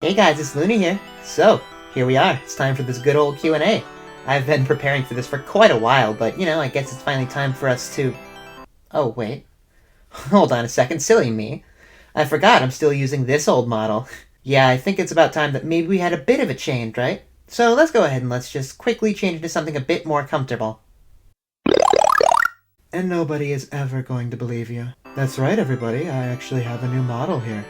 Hey guys, it's Luunii here. So, here we are. It's time for this good old Q&A. I've been preparing for this for quite a while, but I guess it's finally time for us to... Oh, wait. Hold on a second, silly me. I forgot I'm still using this old model. Yeah, I think it's about time that maybe we had a bit of a change, right? So let's go ahead and let's just quickly change it to something a bit more comfortable. And nobody is ever going to believe you. That's right, everybody. I actually have a new model here.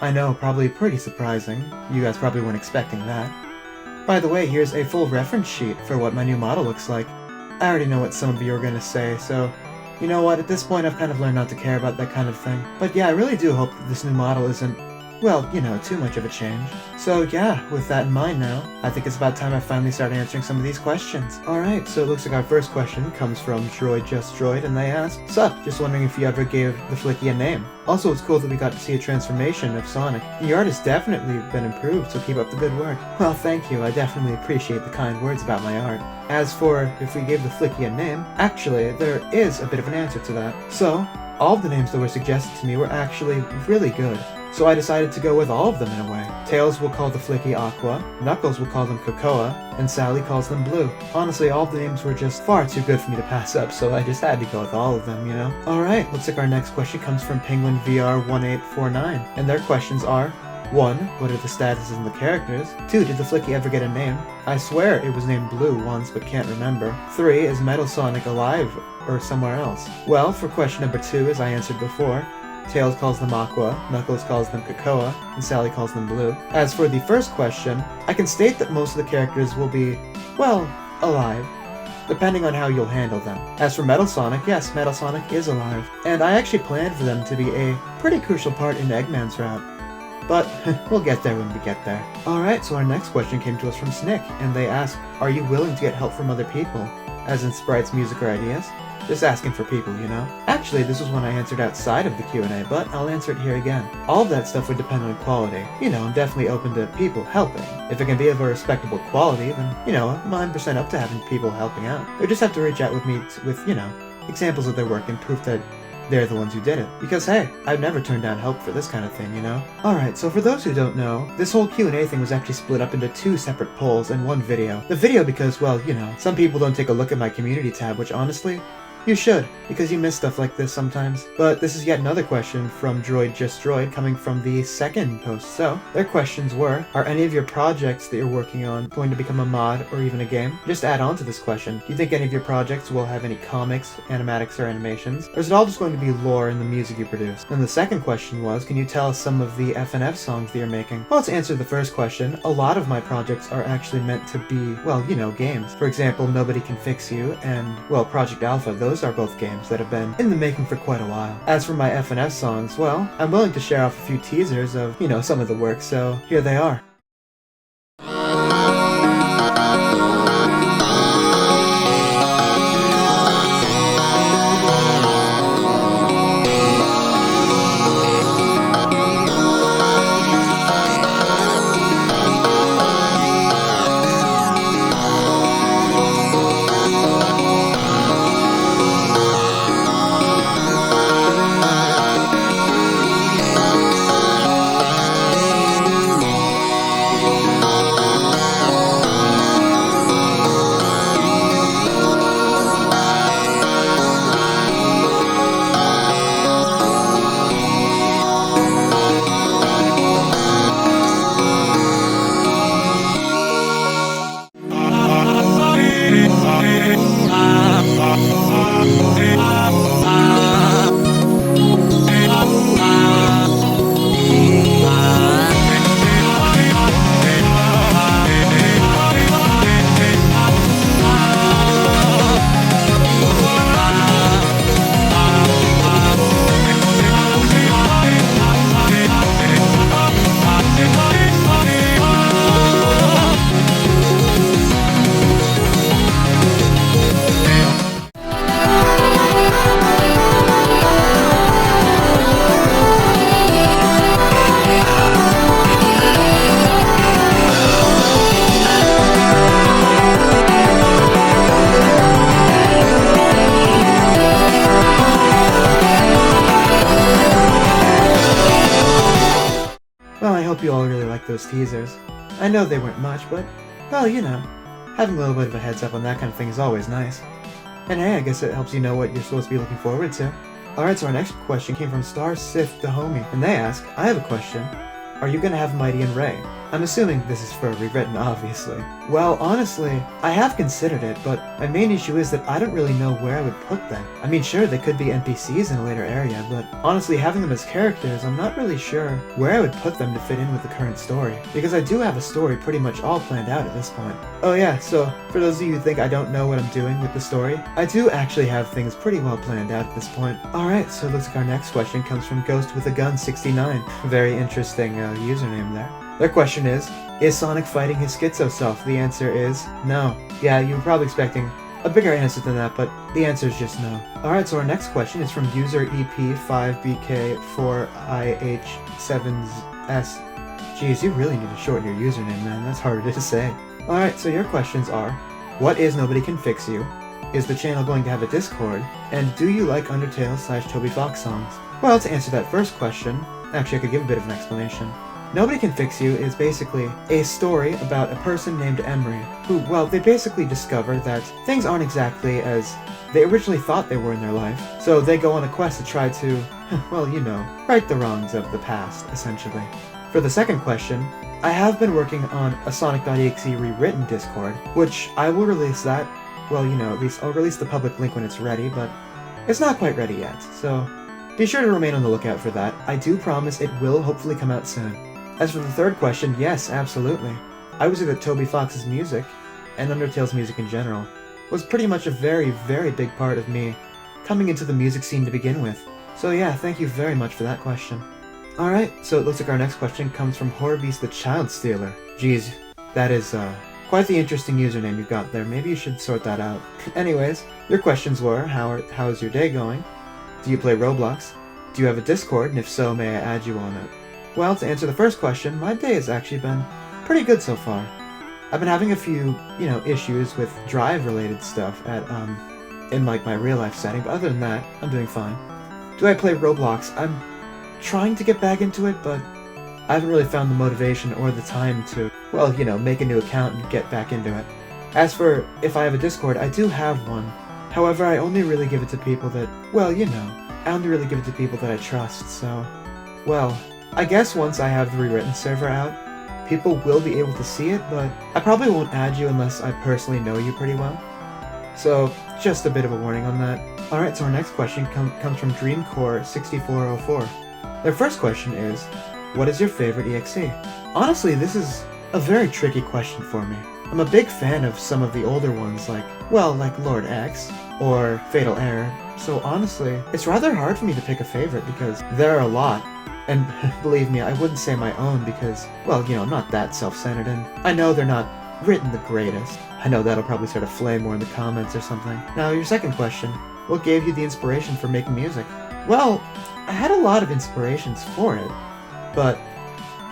I know, probably pretty surprising. You guys probably weren't expecting that. By the way, here's a full reference sheet for what my new model looks like. I already know what some of you are going to say, so you know what, at this point I've kind of learned not to care about that kind of thing. But yeah, I really do hope that this new model isn't, well, too much of a change. So yeah, with that in mind now, I think it's about time I finally start answering some of these questions. Alright, so it looks like our first question comes from Droid, and they ask, "Sup, just wondering if you ever gave the Flicky a name. Also, it's cool that we got to see a transformation of Sonic. The art has definitely been improved, so keep up the good work." Well, thank you, I definitely appreciate the kind words about my art. As for if we gave the Flicky a name, actually, there is a bit of an answer to that. So, all of the names that were suggested to me were actually really good. So I decided to go with all of them in a way. Tails will call the Flicky Aqua, Knuckles will call them Cocoa, and Sally calls them Blue. Honestly, all of the names were just far too good for me to pass up, so I just had to go with all of them, Alright, looks like our next question comes from Penguin VR1849, and their questions are: 1. What are the statuses and the characters? 2. Did the Flicky ever get a name? I swear it was named Blue once, but can't remember. 3. Is Metal Sonic alive or somewhere else? Well, for question number 2, as I answered before, Tails calls them Aqua, Knuckles calls them Cocoa, and Sally calls them Blue. As for the first question, I can state that most of the characters will be, well, alive, depending on how you'll handle them. As for Metal Sonic, yes, Metal Sonic is alive, and I actually planned for them to be a pretty crucial part in Eggman's route. But we'll get there when we get there. Alright, so our next question came to us from Snick, and they ask, "Are you willing to get help from other people? As in sprites, music, or ideas?" Just asking for people, Actually, this was one I answered outside of the Q&A, but I'll answer it here again. All of that stuff would depend on quality. I'm definitely open to people helping. If it can be of a respectable quality, then, I'm 100% up to having people helping out. They just have to reach out with me with, examples of their work and proof that they're the ones who did it. Because hey, I've never turned down help for this kind of thing, Alright, so for those who don't know, this whole Q&A thing was actually split up into 2 separate polls and 1 video. The video because, well, some people don't take a look at my community tab, which honestly, you should, because you miss stuff like this sometimes. But this is yet another question from Droid coming from the second post. So, their questions were: are any of your projects that you're working on going to become a mod or even a game? Just to add on to this question, do you think any of your projects will have any comics, animatics, or animations? Or is it all just going to be lore in the music you produce? And the second question was, can you tell us some of the FNF songs that you're making? Well, to answer the first question, a lot of my projects are actually meant to be, well, games. For example, Nobody Can Fix You and, well, Project Alpha. Those are both games that have been in the making for quite a while. As for my FNF songs, well, I'm willing to share off a few teasers of, some of the work, so here they are. those teasers. I know they weren't much, but, well, you know, having a little bit of a heads up on that kind of thing is always nice. And hey, I guess it helps you know what you're supposed to be looking forward to. Alright, so our next question came from Star Sith the Homie, and they ask, I have a question. Are you gonna have Mighty and Ray? I'm assuming this is for Rewritten, obviously. Well, honestly, I have considered it, but my main issue is that I don't really know where I would put them. I mean, sure, they could be NPCs in a later area, but honestly, having them as characters, I'm not really sure where I would put them to fit in with the current story, because I do have a story pretty much all planned out at this point. Oh yeah, so for those of you who think I don't know what I'm doing with the story, I do actually have things pretty well planned out at this point. Alright, so it looks like our next question comes from Ghost with a Gun 69. Very interesting username there. Their question is Sonic fighting his schizo self? The answer is no. Yeah, you were probably expecting a bigger answer than that, but the answer is just no. Alright, so our next question is from user EP5BK4IH7S. Jeez, you really need to shorten your username, man. That's harder to say. Alright, so your questions are, what is Nobody Can Fix You? Is the channel going to have a Discord? And do you like Undertale/Toby Fox songs? Well, to answer that first question, actually I could give a bit of an explanation. Nobody Can Fix You is basically a story about a person named Emery, who, well, they basically discover that things aren't exactly as they originally thought they were in their life, so they go on a quest to try to, well, you know, right the wrongs of the past, essentially. For the second question, I have been working on a Sonic.EXE Rewritten Discord, which I will release that, well, you know, at least I'll release the public link when it's ready, but it's not quite ready yet, so be sure to remain on the lookout for that. I do promise it will hopefully come out soon. As for the third question, yes, absolutely. I would say that Toby Fox's music, and Undertale's music in general, was pretty much a very, very big part of me coming into the music scene to begin with. So yeah, thank you very much for that question. Alright, so it looks like our next question comes from Horbeast the Child Stealer. Geez, that is, quite the interesting username you've got there. Maybe you should sort that out. Anyways, your questions were, how's your day going? Do you play Roblox? Do you have a Discord, and if so, may I add you on it? Well, to answer the first question, my day has actually been pretty good so far. I've been having a few, you know, issues with drive-related stuff in like my real-life setting, but other than that, I'm doing fine. Do I play Roblox? I'm trying to get back into it, but I haven't really found the motivation or the time to, well, you know, make a new account and get back into it. As for if I have a Discord, I do have one. However, I only really give it to people that, well, you know, I only really give it to people that I trust, so, well, I guess once I have the Rewritten server out, people will be able to see it, but I probably won't add you unless I personally know you pretty well. So, just a bit of a warning on that. Alright, so our next question comes from Dreamcore6404. Their first question is, what is your favorite EXE? Honestly, this is a very tricky question for me. I'm a big fan of some of the older ones like Lord X or Fatal Error, so honestly, it's rather hard for me to pick a favorite because there are a lot. And believe me, I wouldn't say my own because, well, you know, I'm not that self-centered, and I know they're not written the greatest. I know that'll probably start a flame more in the comments or something. Now, your second question, what gave you the inspiration for making music? Well, I had a lot of inspirations for it, but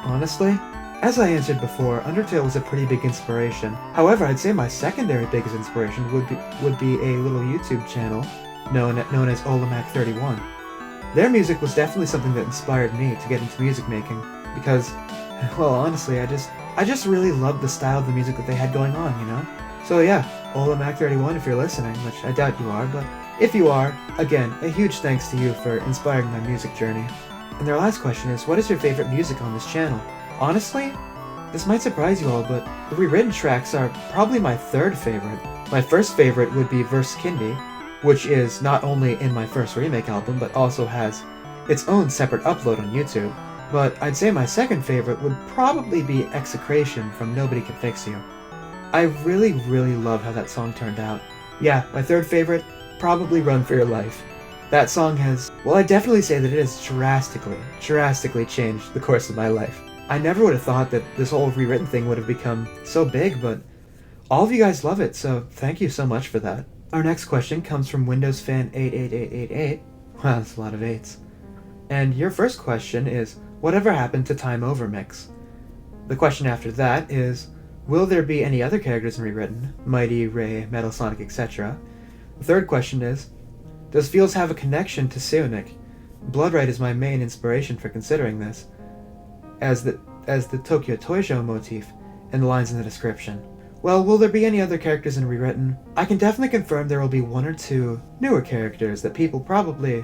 honestly, as I answered before, Undertale was a pretty big inspiration. However, I'd say my secondary biggest inspiration would be a little YouTube channel known as Olamac31. Their music was definitely something that inspired me to get into music making, because, well, honestly, I just really loved the style of the music that they had going on, you know? So yeah, Olamac31 if you're listening, which I doubt you are, but if you are, again, a huge thanks to you for inspiring my music journey. And their last question is, what is your favorite music on this channel? Honestly, this might surprise you all, but the rewritten tracks are probably my third favorite. My first favorite would be Verse Kindy, which is not only in my first remake album, but also has its own separate upload on YouTube. But I'd say my second favorite would probably be Execration from Nobody Can Fix You. I really, really love how that song turned out. Yeah, my third favorite, probably Run For Your Life. That song has, well, I'd definitely say that it has drastically changed the course of my life. I never would have thought that this whole rewritten thing would have become so big, but all of you guys love it, so thank you so much for that. Our next question comes from Windows Fan 88888. Wow, that's a lot of 8s. And your first question is, whatever happened to Time Over Mix? The question after that is, will there be any other characters in Rewritten? Mighty, Ray, Metal Sonic, etc. The third question is, does Fields have a connection to Sonic? Bloodright is my main inspiration for considering this, as as the Tokyo Toy Show motif in the lines in the description. Well, will there be any other characters in Rewritten? I can definitely confirm there will be 1 or 2 newer characters that people probably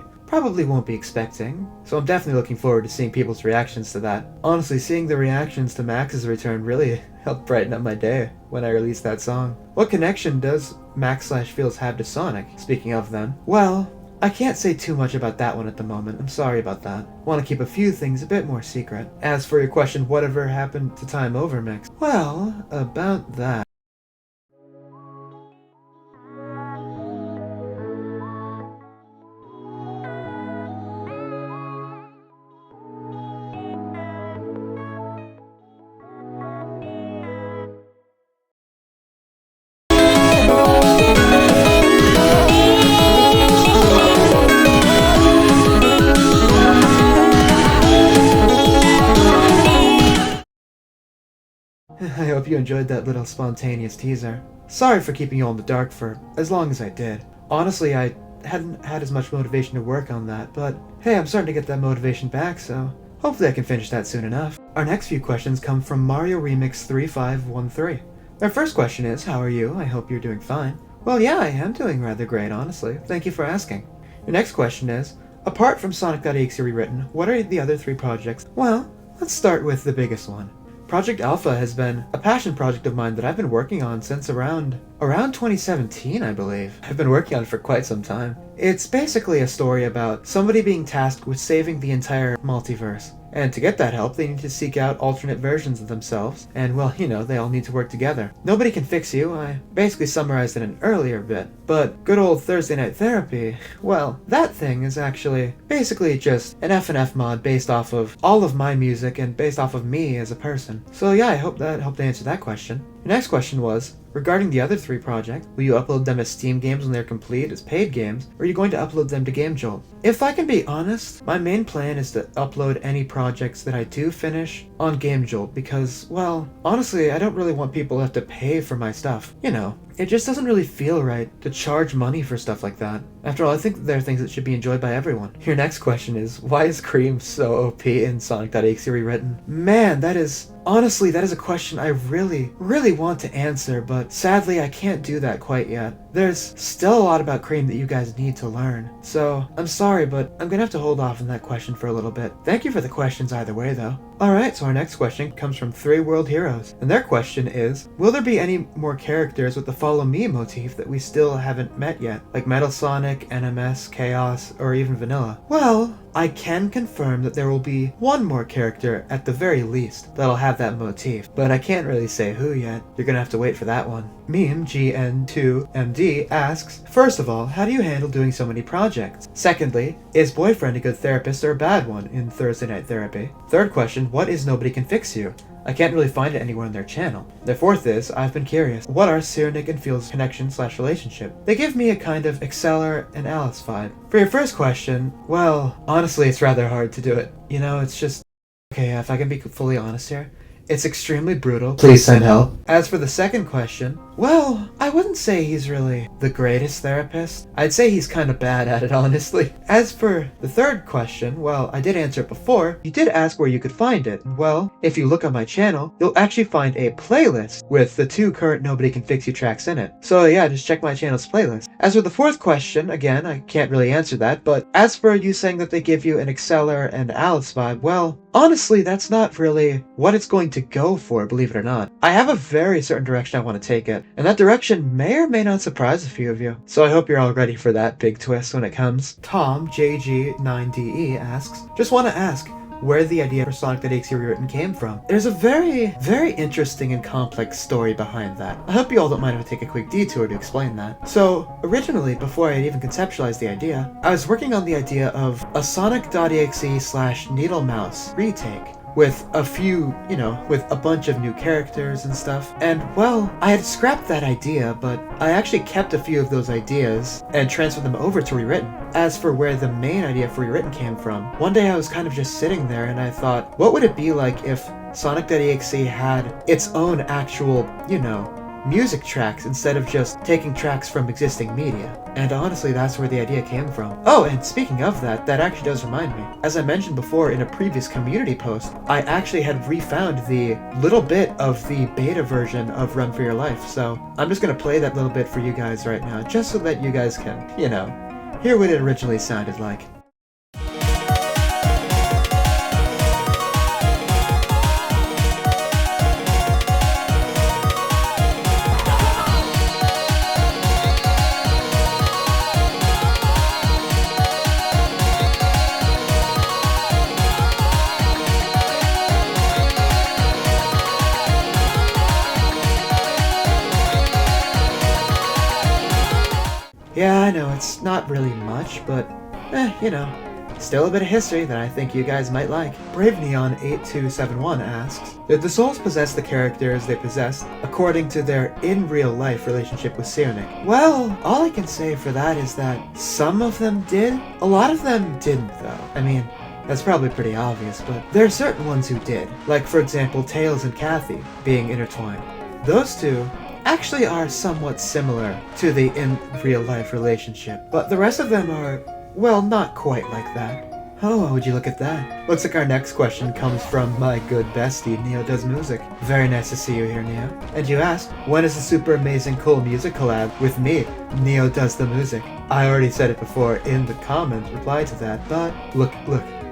won't be expecting, so I'm definitely looking forward to seeing people's reactions to that. Honestly, seeing the reactions to Max's return really helped brighten up my day when I released that song. What connection does Max/Feels have to Sonic, speaking of them? Well, I can't say too much about that one at the moment, I'm sorry about that. Want to keep a few things a bit more secret. As for your question, whatever happened to Time Over Mix? Well, about that. I hope you enjoyed that little spontaneous teaser. Sorry for keeping you all in the dark for as long as I did. Honestly, I hadn't had as much motivation to work on that, but hey, I'm starting to get that motivation back, so hopefully I can finish that soon enough. Our next few questions come from Mario Remix 3513. Their first question is, how are you? I hope you're doing fine. Well, yeah, I am doing rather great, honestly. Thank you for asking. Your next question is, apart from Sonic.EXE Rewritten, what are the other 3 projects? Well, let's start with the biggest one. Project Alpha has been a passion project of mine that I've been working on since around 2017, I believe. I've been working on it for quite some time. It's basically a story about somebody being tasked with saving the entire multiverse. And to get that help, they need to seek out alternate versions of themselves, and well, you know, they all need to work together. Nobody can fix you, I basically summarized it in an earlier bit, but good old Thursday Night Therapy, well, that thing is actually basically just an FNF mod based off of all of my music and based off of me as a person. So yeah, I hope that helped answer that question. The next question was, regarding the other 3 projects, will you upload them as Steam games when they're complete, as paid games, or are you going to upload them to GameJolt? If I can be honest, my main plan is to upload any projects that I do finish on GameJolt because, well, honestly, I don't really want people to have to pay for my stuff. You know, it just doesn't really feel right to charge money for stuff like that. After all, I think there are things that should be enjoyed by everyone. Your next question is, why is Cream so OP in Sonic.EXE Rewritten? Man, honestly, that is a question I really want to answer, but sadly I can't do that quite yet. There's still a lot about Cream that you guys need to learn. So, I'm sorry, but I'm gonna have to hold off on that question for a little bit. Thank you for the questions either way, though. Alright, so our next question comes from 3 World Heroes, and their question is, will there be any more characters with the Follow Me motif that we still haven't met yet? Like Metal Sonic, NMS, Chaos, or even Vanilla? Well, I can confirm that there will be 1 more character at the very least that'll have that motif, but I can't really say who yet. You're gonna have to wait for that one. Meme GN2MD asks, first of all, how do you handle doing so many projects? Secondly, is boyfriend a good therapist or a bad one in Thursday Night Therapy? Third question, what is Nobody Can Fix You? I can't really find it anywhere on their channel. The fourth is, I've been curious, what are Cyranic and Field's connection/relationship? They give me a kind of Exceller and Alice vibe. For your first question, well, honestly it's rather hard to do it. You know, it's just... Okay, if I can be fully honest here, it's extremely brutal. Please send help. As for the second question, well, I wouldn't say he's really the greatest therapist. I'd say he's kind of bad at it, honestly. As for the third question, well, I did answer it before. You did ask where you could find it. Well, if you look on my channel, you'll actually find a playlist with the 2 current Nobody Can Fix You tracks in it. So yeah, just check my channel's playlist. As for the fourth question, again, I can't really answer that, but as for you saying that they give you an Exceller and Alice vibe, well, honestly, that's not really what it's going to go for, believe it or not. I have a very certain direction I want to take it, and that direction may or may not surprise a few of you. So I hope you're all ready for that big twist when it comes. Tom JG9DE asks, just want to ask, where the idea for Sonic.EXE Rewritten came from. There's a very interesting and complex story behind that. I hope you all don't mind if I take a quick detour to explain that. So, originally, before I had even conceptualized the idea, I was working on the idea of a Sonic.EXE / Needle Mouse retake. With a few, you know, with a bunch of new characters and stuff. And, well, I had scrapped that idea, but I actually kept a few of those ideas and transferred them over to Rewritten. As for where the main idea for Rewritten came from, one day I was kind of just sitting there and I thought, what would it be like if Sonic.EXE had its own actual, you know, music tracks instead of just taking tracks from existing media. And honestly, that's where the idea came from. Oh, and speaking of that, that actually does remind me. As I mentioned before in a previous community post, I actually had refound the little bit of the beta version of Run For Your Life, so I'm just gonna play that little bit for you guys right now, just so that you guys can, you know, hear what it originally sounded like. Yeah, I know, it's not really much, but, you know, still a bit of history that I think you guys might like. Brave Neon 8271 asks, did the souls possess the characters they possessed according to their in-real-life relationship with Sonic? Well, all I can say for that is that some of them did, a lot of them didn't though. I mean, that's probably pretty obvious, but there are certain ones who did. Like, for example, Tails and Kathy being intertwined. Those two actually are somewhat similar to the in-real-life relationship, but the rest of them are, well, not quite like that. Oh, would you look at that? Looks like our next question comes from my good bestie, Neo Does Music. Very nice to see you here, Neo. And you asked, when is the super amazing cool music collab with me, Neo Does the Music? I already said it before in the comment reply to that, but look,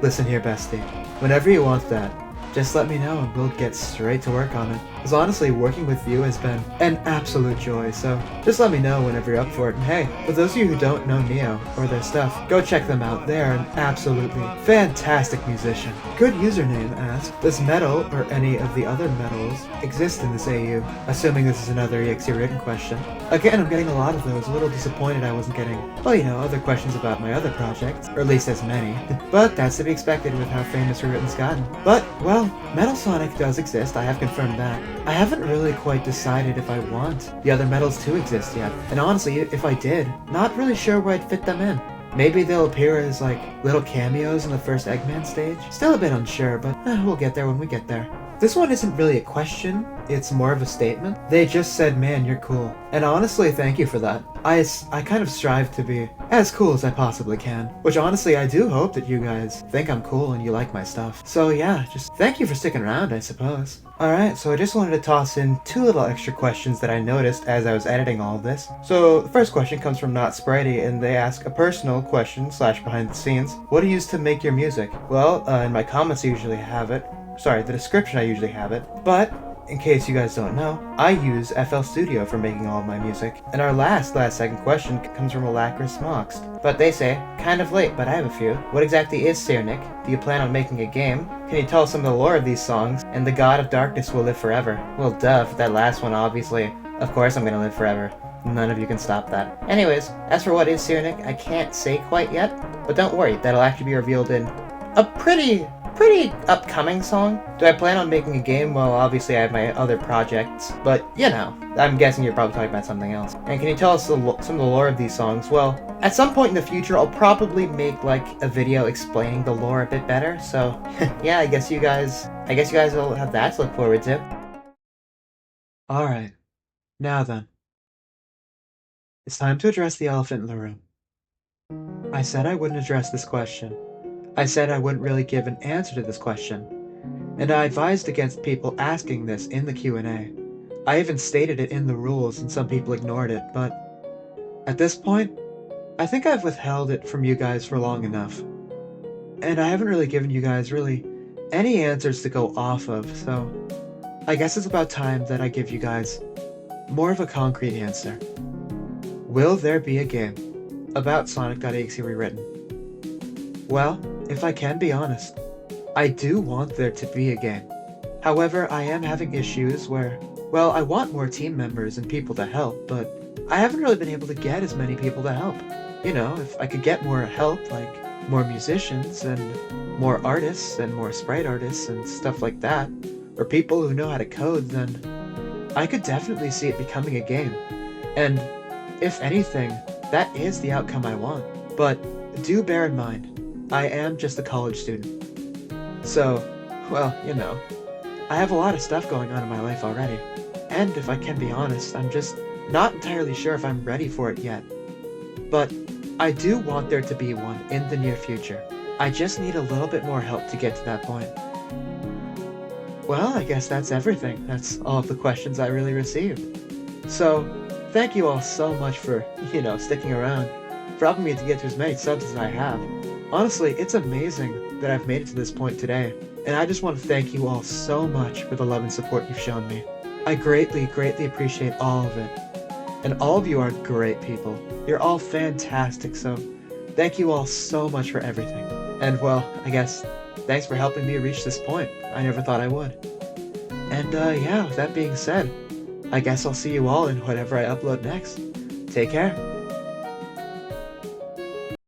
listen here, bestie. Whenever you want that, just let me know and we'll get straight to work on it. Because honestly, working with you has been an absolute joy, so just let me know whenever you're up for it. And hey, for those of you who don't know Neo or their stuff, go check them out. They're an absolutely fantastic musician. Good username asks, does metal or any of the other metals exist in this AU? Assuming this is another EXE Rewritten question. Again, I'm getting a lot of those. A little disappointed I wasn't getting, well, you know, other questions about my other projects, or at least as many. But that's to be expected with how famous Rewritten's gotten. But, well, Metal Sonic does exist, I have confirmed that. I haven't really quite decided if I want the other metals to exist yet. And honestly, if I did, not really sure where I'd fit them in. Maybe they'll appear as like little cameos in the first Eggman stage. Still a bit unsure, but we'll get there when we get there. This one isn't really a question, it's more of a statement. They just said, man, you're cool. And honestly, thank you for that. I kind of strive to be as cool as I possibly can. Which honestly, I do hope that you guys think I'm cool and you like my stuff. So yeah, just thank you for sticking around, I suppose. Alright, so I just wanted to toss in two little extra questions that I noticed as I was editing all of this. So the first question comes from Not Spritey, and they ask a personal question / behind the scenes. What do you use to make your music? Well, in my comments I usually have it. Sorry, the description I usually have it. But in case you guys don't know, I use FL Studio for making all of my music. And our last second question comes from Alacris Moxed. But they say, kind of late, but I have a few. What exactly is Sonic? Do you plan on making a game? Can you tell us some of the lore of these songs? And the God of Darkness will live forever. Well, duh, for that last one, obviously. Of course I'm gonna live forever. None of you can stop that. Anyways, as for what is Sonic, I can't say quite yet. But don't worry, that'll actually be revealed in a pretty upcoming song. Do I plan on making a game? Well, obviously I have my other projects, but you know, I'm guessing you're probably talking about something else. And can you tell us some of the lore of these songs? Well, at some point in the future, I'll probably make like a video explaining the lore a bit better. So yeah, I guess you guys will have that to look forward to. All right, now then, it's time to address the elephant in the room. I said I wouldn't address this question. I said I wouldn't really give an answer to this question, and I advised against people asking this in the Q&A. I even stated it in the rules and some people ignored it, but at this point, I think I've withheld it from you guys for long enough. And I haven't really given you guys really any answers to go off of, so I guess it's about time that I give you guys more of a concrete answer. Will there be a game about Sonic.EXE Rewritten? Well, if I can be honest, I do want there to be a game. However, I am having issues where, well, I want more team members and people to help, but I haven't really been able to get as many people to help. You know, if I could get more help, like more musicians and more artists and more sprite artists and stuff like that, or people who know how to code, then I could definitely see it becoming a game. And if anything, that is the outcome I want. But do bear in mind, I am just a college student. So, well, you know, I have a lot of stuff going on in my life already. And if I can be honest, I'm just not entirely sure if I'm ready for it yet. But I do want there to be one in the near future. I just need a little bit more help to get to that point. Well, I guess that's everything. That's all of the questions I really received. So, thank you all so much for, sticking around, for helping me to get to as many subs as I have. Honestly, it's amazing that I've made it to this point today, and I just want to thank you all so much for the love and support you've shown me. I greatly, greatly appreciate all of it. And all of you are great people. You're all fantastic, so thank you all so much for everything. And well, I guess, thanks for helping me reach this point. I never thought I would. And yeah, with that being said, I guess I'll see you all in whatever I upload next. Take care.